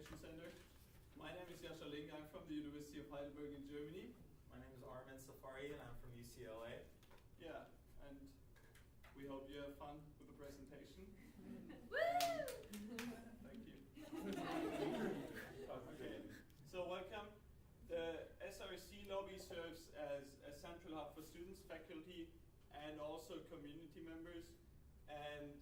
Recreation Center. My name is Jascha. I'm from the University of Heidelberg in Germany. My name is Armen and I'm from UCLA. Yeah, and we hope you have fun with the presentation. Woo! Thank you. Okay. So welcome. The SRC lobby serves as a central hub for students, faculty, and also community members. And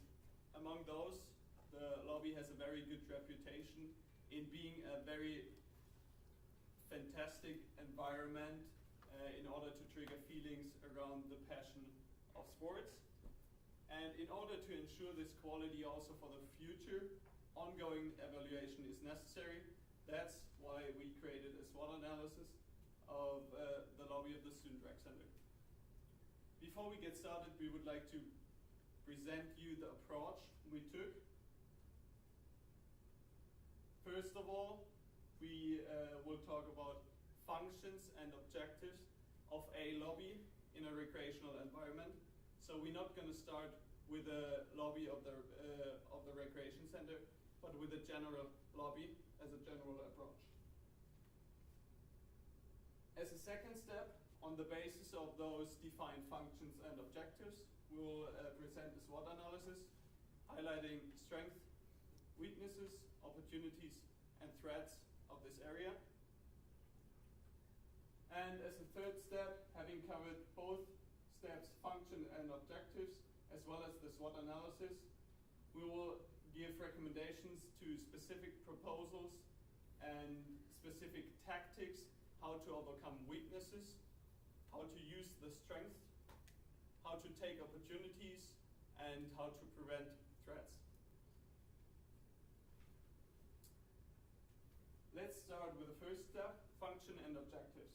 among those, the lobby has a very good reputation in being a very fantastic environment in order to trigger feelings around the passion of sports. And in order to ensure this quality also for the future, ongoing evaluation is necessary. That's why we created a SWOT analysis of the lobby of the Student Rec Center. Before we get started, we would like to present you the approach we took. First of all, we will talk about functions and objectives of a lobby in a recreational environment. So we're not going to start with a lobby of the recreation center, but with a general lobby as a general approach. As a second step, on the basis of those defined functions and objectives, we will present a SWOT analysis, highlighting strengths, weaknesses, opportunities, and threats of this area. And as a third step, having covered both steps, function and objectives, as well as the SWOT analysis, we will give recommendations to specific proposals and specific tactics, how to overcome weaknesses, how to use the strengths, how to take opportunities, and how to prevent threats. Let's start with the first step, function and objectives.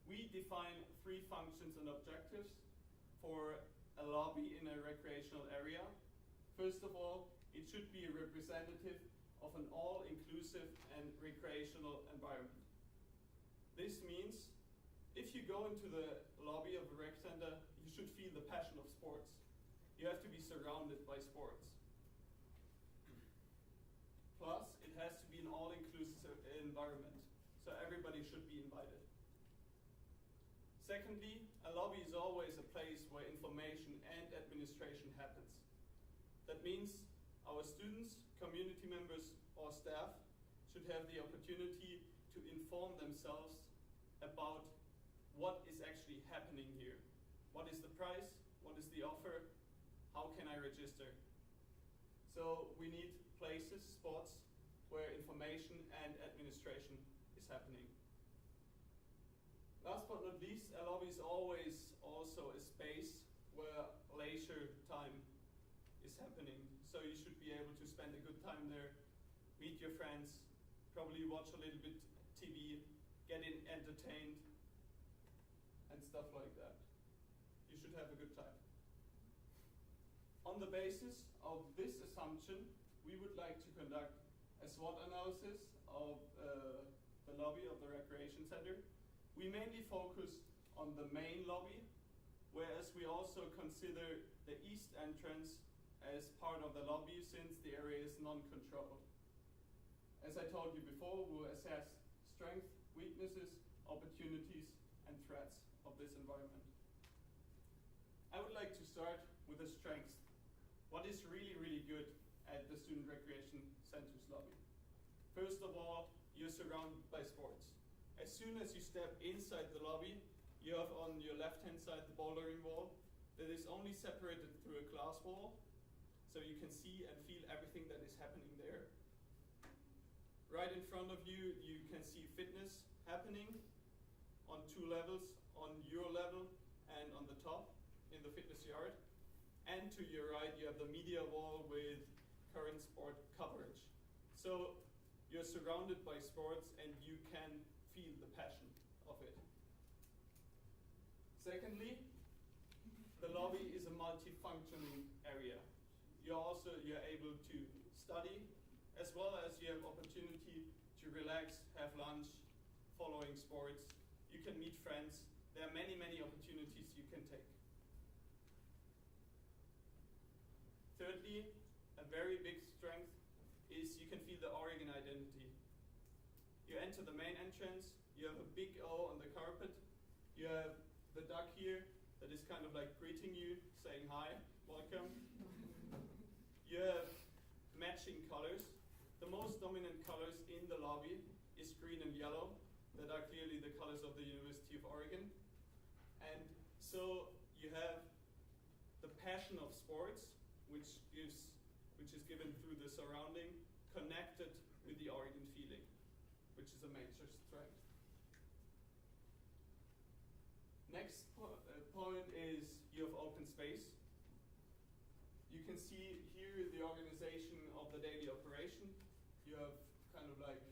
We define 3 functions and objectives for a lobby in a recreational area. First of all, it should be representative of an all-inclusive and recreational environment. This means if you go into the lobby of a rec center, you should feel the passion of sports. You have to be surrounded by sports. Plus, it has to be an all-inclusive environment, so everybody should be invited. Secondly, a lobby is always a place where information and administration happens. That means our students, community members, or staff should have the opportunity to inform themselves about what is actually happening here. What is the price? What is the offer? How can I register? So we need places, spots, where information and administration is happening. Last but not least, a lobby is always also a space where leisure time is happening. So you should be able to spend a good time there, meet your friends, probably watch a little bit TV, get entertained, and stuff like that. You should have a good time. On the basis of this assumption, we would like to conduct a SWOT analysis of the lobby of the recreation center. We mainly focus on the main lobby, whereas we also consider the east entrance as part of the lobby since the area is non-controlled. As I told you before, we'll assess strengths, weaknesses, opportunities, and threats of this environment. I would like to start with the strengths. What is really, really good at the Student Recreation Center's lobby? First of all, you're surrounded by sports. As soon as you step inside the lobby, you have on your left-hand side the bouldering wall that is only separated through a glass wall, so you can see and feel everything that is happening there. Right in front of you, you can see fitness happening on 2 levels, on your level and on the top in the fitness yard. And to your right, you have the media wall with current sport coverage. So you're surrounded by sports and you can feel the passion of it. Secondly, the lobby is a multifunctioning area. You're able to study, as well as you have opportunity to relax, have lunch, following sports. You can meet friends. There are many, many opportunities you can take. Thirdly, a very big strength is you can feel the You enter the main entrance, you have a big O on the carpet, you have the duck here that is kind of like greeting you, saying hi, welcome. You have matching colors. The most dominant colors in the lobby is green and yellow, that are clearly the colors of the University of Oregon. And so you have the passion of sports, which is given through the surrounding, connected with the Oregon feeling, which is a major strength. Next point is you have open space. You can see here the organization of the daily operation. You have kind of like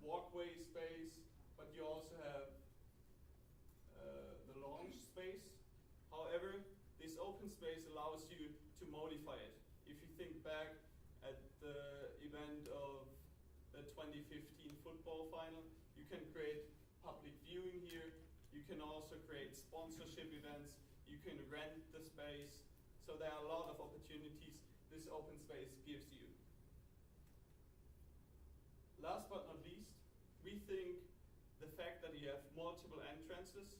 walkway space, but you also have the lounge space. However, this open space allows you to modify it. If you think back at the event of the 2015 football final, you can create public viewing here. You can also create sponsorship events. You can rent the space. So there are a lot of opportunities this open space gives you. Last but not least, we think the fact that you have multiple entrances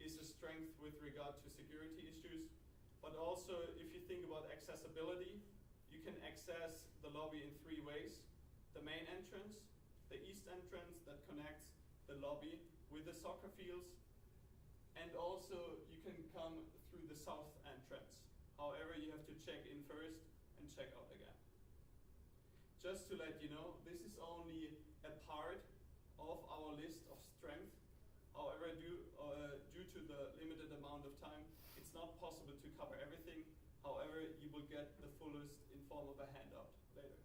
is a strength with regard to security issues. But also, if you think about accessibility, you can access the lobby in 3 ways. The main entrance, the east entrance that connects the lobby with the soccer fields, and also you can come through the south entrance. However, you have to check in first and check out again. Just to let you know, this is only a part of our list of strengths. However, due to the limited amount of time, it's not possible to cover everything. However, you will get the fullest in form of a handout later.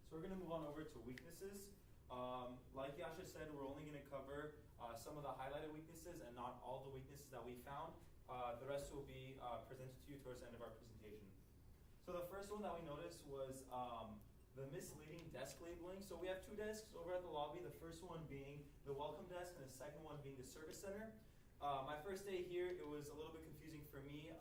So we're going to move on over to weaknesses. Like Jascha said, we're only going to cover some of the highlighted weaknesses and not all the weaknesses that we found. The rest will be presented to you towards the end of our presentation. So the first one that we noticed was the misleading desk labeling. So we have 2 desks over at the lobby, the first one being the welcome desk and the second one being the service center. My first day here, it was a little bit confusing for me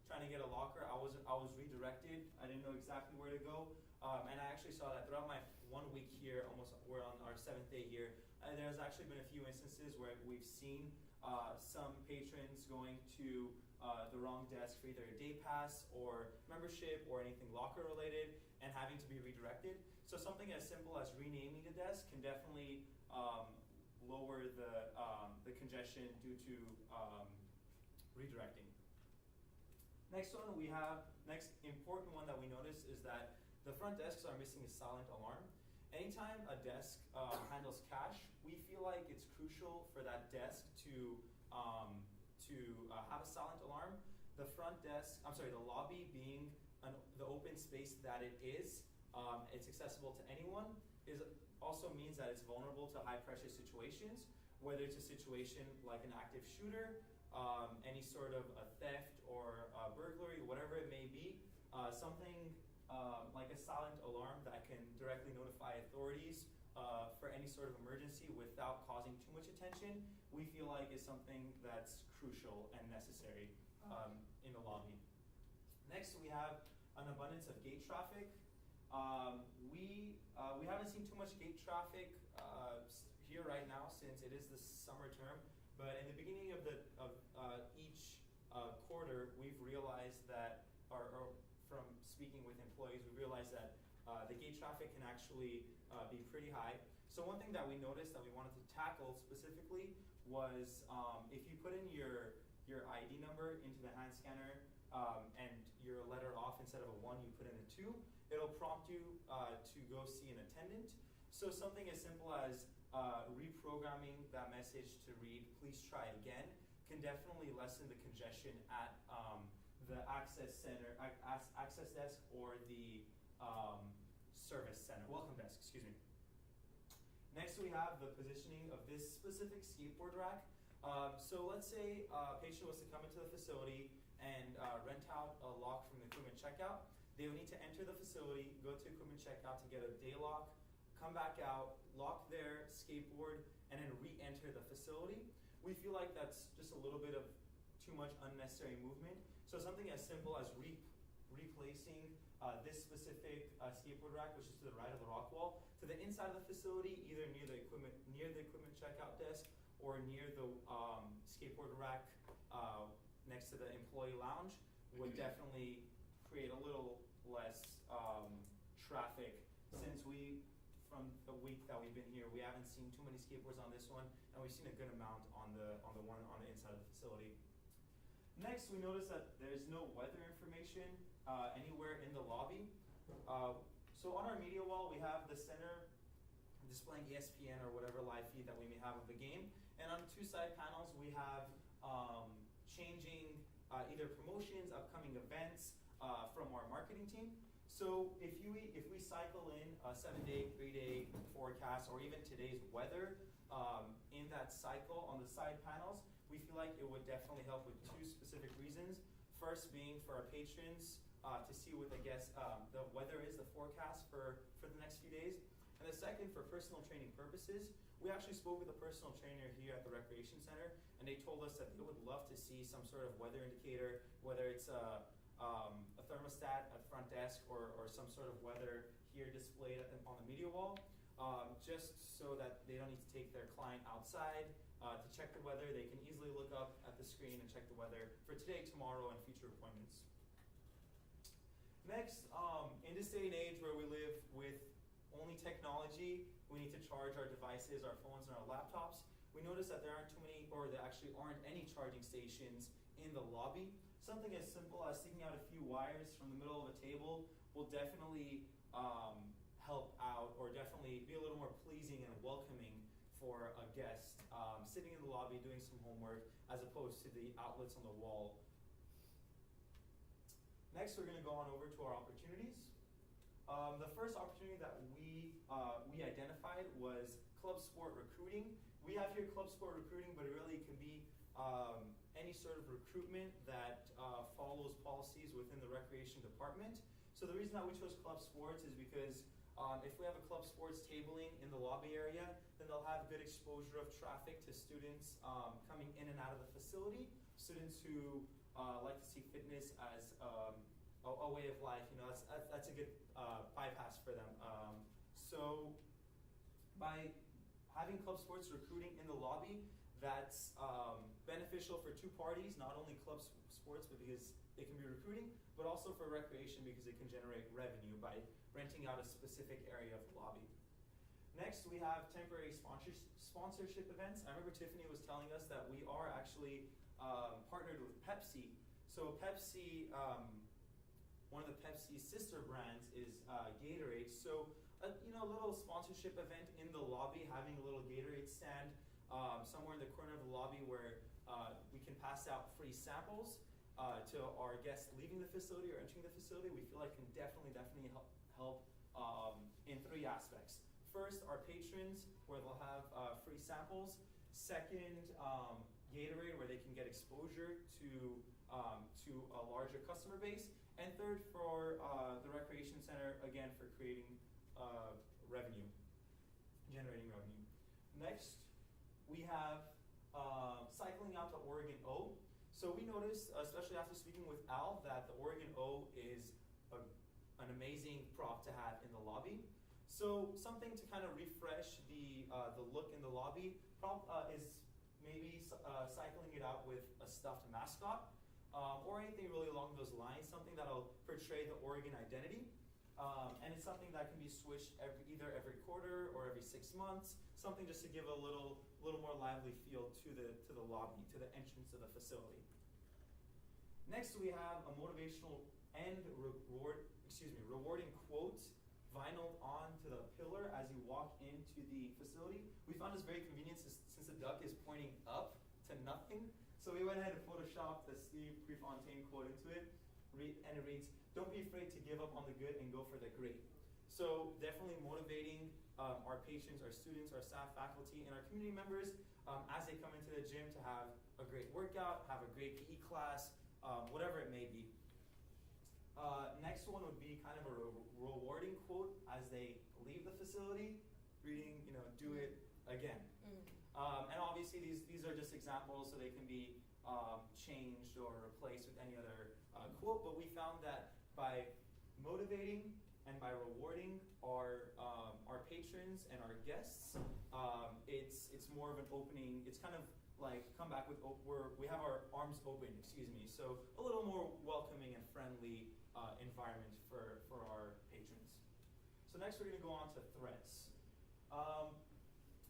trying to get a locker. I was redirected. I didn't know exactly where to go. And I actually saw that throughout my 1 week here, we're on our 7th day here, there's actually been a few instances where we've seen some patrons going to the wrong desk for either a day pass or membership or anything locker related and having to be redirected. So something as simple as renaming the desk can definitely lower the congestion due to redirecting. Next important one that we noticed is that the front desks are missing a silent alarm. Anytime a desk handles cash, we feel like it's crucial for that desk to have a silent alarm. The lobby being the open space that it is, it's accessible to anyone, also means that it's vulnerable to high pressure situations, whether it's a situation like an active shooter, any sort of a theft or a burglary, whatever it may be, something like a silent alarm that can directly notify authorities for any sort of emergency without causing too much attention, we feel like is something that's crucial and necessary in the lobby. Next, we have an abundance of gate traffic. We haven't seen too much gate traffic here right now since it is the summer term, but in the beginning of each quarter, we've realized that, or from speaking with employees, we realized that the gate traffic can actually be pretty high. So one thing that we noticed that we wanted to tackle specifically was if you put in your ID number into the hand scanner and your letter off, instead of a 1, you put in a 2, it'll prompt you to go see an attendant. So something as simple as reprogramming that message to read, please try again, can definitely lessen the congestion at the access desk or the service center, welcome desk, excuse me. Next we have the positioning of this specific skateboard rack. So let's say a patient was to come into the facility and rent out a lock from the equipment checkout. They would need to enter the facility, go to equipment checkout to get a day lock, come back out, lock their skateboard, and then re-enter the facility. We feel like that's just a little bit of too much unnecessary movement. So something as simple as replacing this specific skateboard rack, which is to the right of the rock wall, to the inside of the facility, either near the equipment checkout desk or near the skateboard rack next to the employee lounge, would definitely create a little less traffic, since from the week that we've been here, we haven't seen too many skateboards on this one, and we've seen a good amount on the one on the inside of the facility. Next, we notice that there's no weather information anywhere in the lobby. So on our media wall, we have the center displaying ESPN or whatever live feed that we may have of the game, and on 2 side panels, we have changing either promotions, upcoming events from our marketing team. So if we cycle in a 7-day, 3-day forecast, or even today's weather in that cycle on the side panels, we feel like it would definitely help with 2 specific reasons. First being for our patrons to see what the weather is, the forecast for the next few days. And the second, for personal training purposes. We actually spoke with a personal trainer here at the Recreation Center, and they told us that they would love to see some sort of weather indicator, whether it's a thermostat at the front desk or some sort of weather here displayed on the media wall, just so that they don't need to take their client outside to check the weather. They can easily look up at the screen and check the weather for today, tomorrow, and future appointments. Next, in this day and age where we live with only technology, we need to charge our devices, our phones, and our laptops. We notice that there aren't too many, or there actually aren't any charging stations in the lobby. Something as simple as sticking out a few wires from the middle of a table will definitely help out, or definitely be a little more pleasing and welcoming for a guest sitting in the lobby doing some homework, as opposed to the outlets on the wall. Next, we're going to go on over to our opportunities. The first opportunity that we identified was club sport recruiting. We have here club sport recruiting, but it really can be any sort of recruitment that follows policies within the recreation department. So the reason that we chose club sports is because if we have a club sports tabling in the lobby area, then they'll have good exposure of traffic to students coming in and out of the facility. Students who like to see fitness as a way of life, that's a good bypass for them. So by having club sports recruiting in the lobby, that's beneficial for 2 parties, not only club sports, but because it can be recruiting, but also for recreation because it can generate revenue by renting out a specific area of the lobby. Next, we have temporary sponsorship events. I remember Tiffany was telling us that we are actually partnered with Pepsi. So Pepsi, one of the Pepsi sister brands is Gatorade. So a little sponsorship event in the lobby, having a little Gatorade stand somewhere in the corner of the lobby where we can pass out free samples to our guests leaving the facility or entering the facility, we feel like can definitely help in 3 aspects. First, our patrons, where they'll have free samples. Second, Gatorade, where they can get exposure to a larger customer base. And third, for the Recreation Center, again, for creating revenue, generating revenue. Next, we have cycling out to Oregon O. So we noticed, especially after speaking with Al, that the Oregon O is an amazing prop to have in the lobby. So something to kind of refresh the look in the lobby is maybe cycling it out with a stuffed mascot or anything really along those lines, something that'll portray the Oregon identity. And it's something that can be switched either every quarter or every 6 months, something just to give a little more lively feel to the lobby, to the entrance of the facility. Next, we have a motivational and rewarding quote vinyled onto the pillar as you walk into the facility. We found this very convenient since the duck is pointing up to nothing. So we went ahead and photoshopped the Steve Prefontaine quote into it, and it reads, "Don't be afraid to give up on the good and go for the great." So definitely motivating our patrons, our students, our staff, faculty, and our community members as they come into the gym to have a great workout, have a great PE class, whatever it may be. Next one would be kind of a rewarding quote as they leave the facility, reading, do it again. And obviously these are just examples, so they can be changed or replaced with any other quote, but we found that by motivating and by rewarding our patrons and our guests, it's more of an opening. It's kind of like come back with we have our arms open. Excuse me. So a little more welcoming and friendly environment for our patrons. So next we're going to go on to threats.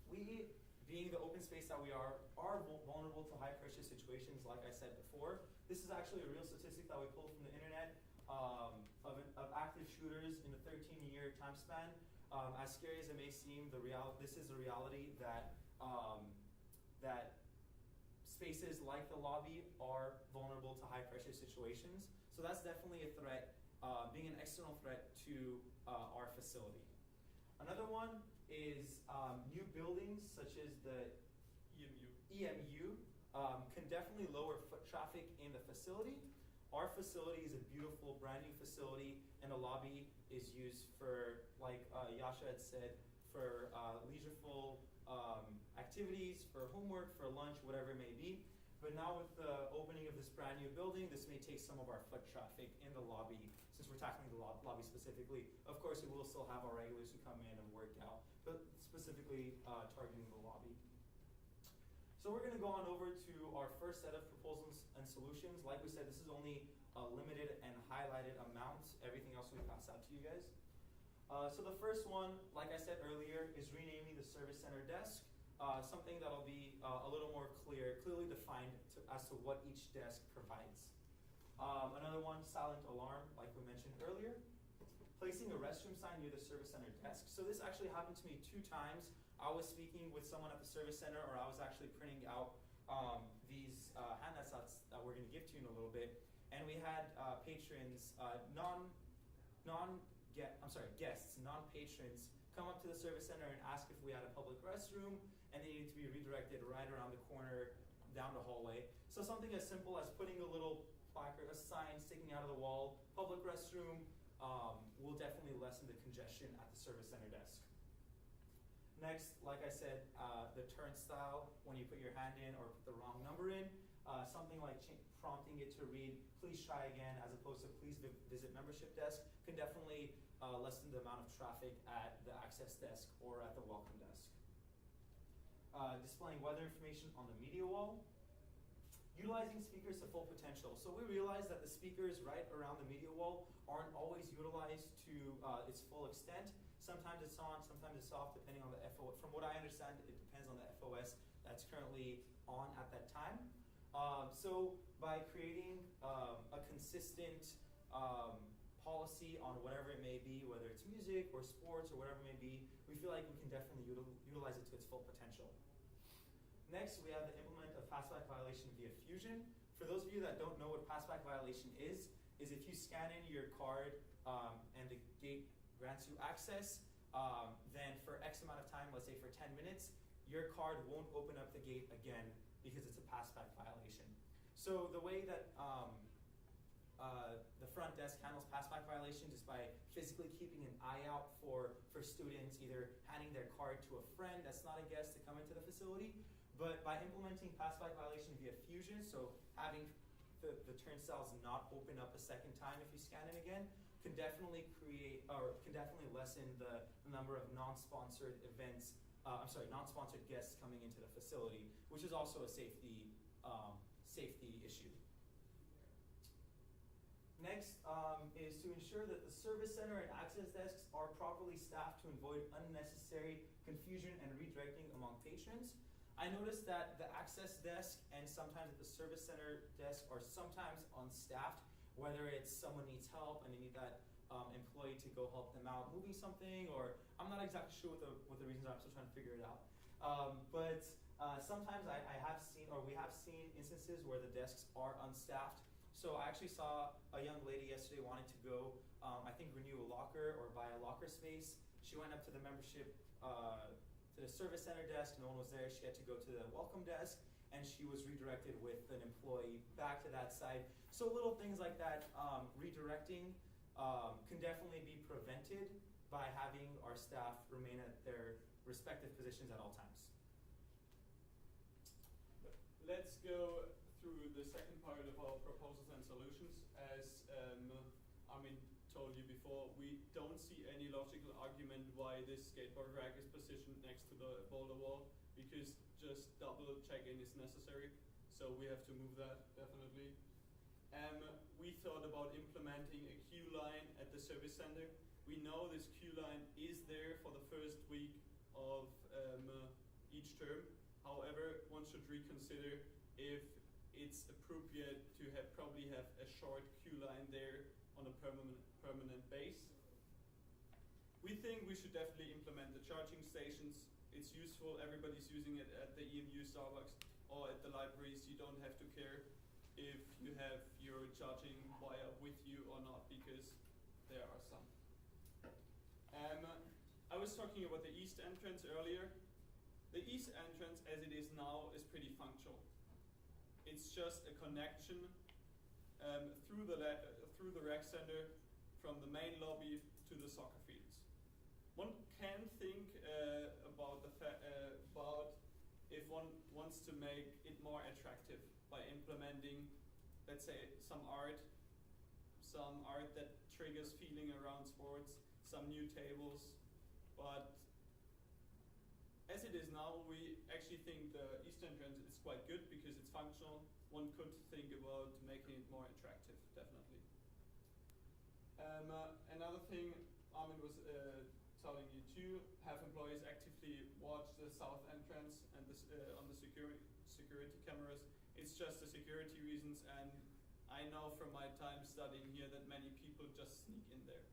We, being the open space that we are vulnerable to high pressure situations, like I said before. This is actually a real statistic that we pulled from the internet of active shooters in a 13-year time span. As scary as it may seem, this is the reality that that spaces like the lobby are vulnerable to high pressure situations. So that's definitely a threat, being an external threat to our facility. Another one is new buildings such as the EMU can definitely lower foot traffic in the facility. Our facility is a beautiful, brand new facility, and the lobby is used for, like Jascha had said, for leisureful activities, for homework, for lunch, whatever it may be. But now with the opening of this brand new building, this may take some of our foot traffic in the lobby, since we're tackling the lobby specifically. Of course, we will still have our regulars who come in and work out, but specifically targeting the lobby. So we're going to go on over to our first set of proposals and solutions. Like we said, this is only a limited and highlighted amount. Everything else we pass out to you guys. So the first one, like I said earlier, is renaming the service center desk. Something that'll be a little more clearly defined as to what each desk provides. Another one, silent alarm, like we mentioned earlier. Placing a restroom sign near the service center desk. So this actually happened to me 2 times. I was speaking with someone at the service center, or I was actually printing out these handouts that we're going to give to you in a little bit, and we had patrons, guests, non-patrons, come up to the service center and ask if we had a public restroom, and they needed to be redirected right around the corner down the hallway. So something as simple as putting a little placard, a sign sticking out of the wall, public restroom, will definitely lessen the congestion at the service center desk. Next, like I said, the turnstile, when you put your hand in or put the wrong number in, something like prompting it to read, please try again, as opposed to please visit membership desk, can definitely lessen the amount of traffic at the access desk or at the welcome desk. Displaying weather information on the media wall. Utilizing speakers to full potential. So we realize that the speakers right around the media wall aren't always utilized to its full extent. Sometimes it's on, sometimes it's off, depending on the FOS. From what I understand, it depends on the FOS that's currently on at that time. So by creating a consistent policy on whatever it may be, whether it's music or sports or whatever it may be, we feel like we can definitely utilize it to its full potential. Next, we have the implement of passback violation via Fusion. For those of you that don't know what passback violation is if you scan in your card and the gate grants you access, then for X amount of time, let's say for 10 minutes, your card won't open up the gate again because it's a passback violation. So the way that the front desk handles passback violations is by physically keeping an eye out for students, either handing their card to a friend that's not a guest to come into the facility, but by implementing passback violation via Fusion, so having the turnstiles not open up a second time if you scan in again, can definitely lessen the number of non-sponsored events, non-sponsored guests coming into the facility, which is also a safety issue. Next is to ensure that the service center and access desks are properly staffed to avoid unnecessary confusion and redirecting among patrons. I noticed that the access desk and sometimes at the service center desk are sometimes unstaffed, whether it's someone needs help and they need that employee to go help them out moving something, or I'm not exactly sure what the reasons are. I'm still trying to figure it out. But sometimes we have seen instances where the desks are unstaffed. So I actually saw a young lady yesterday wanting to go, I think, renew a locker or buy a locker space. She went up to the membership, to the service center desk. No one was there. She had to go to the welcome desk, and she was redirected with an employee back to that side. So little things like that, redirecting, can definitely be prevented by having our staff remain at their respective positions at all times. Let's go through the second part of our proposals and solutions. As Armen before, we don't see any logical argument why this skateboard rack is positioned next to the boulder wall, because just double check-in is necessary. So we have to move that, definitely. We thought about implementing a queue line at the service center. We know this queue line is there for the first week of each term. However, one should reconsider if it's appropriate to probably have a short queue line there on a permanent base. We think we should definitely implement the charging stations. It's useful, everybody's using it at the EMU Starbucks or at the libraries. You don't have to care if you have your charging wire with you or not, because there are some. I was talking about the east entrance earlier. The east entrance, as it is now, is pretty functional. It's just a connection through the rec center from the main lobby to the soccer fields. One can think about if one wants to make it more attractive by implementing, let's say, some art that triggers feeling around sports, some new tables. But as it is now, we actually think the east entrance is quite good because it's functional. One could think about making it more attractive, definitely. Another thing Armen was telling you too, have employees actively watch the south entrance and on the security cameras. It's just the security reasons, and I know from my time studying here that many people just sneak in there.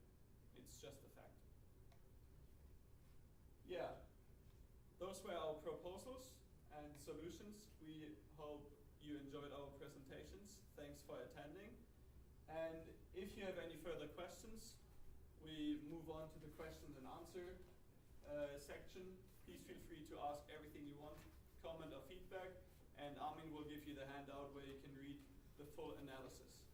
It's just a fact. Yeah, those were our proposals and solutions. We hope you enjoyed our presentations. Thanks for attending. And if you have any further questions, we move on to the questions and answer section. Please feel free to ask everything you want, comment or feedback, and Armen will give you the handout where you can read the full analysis.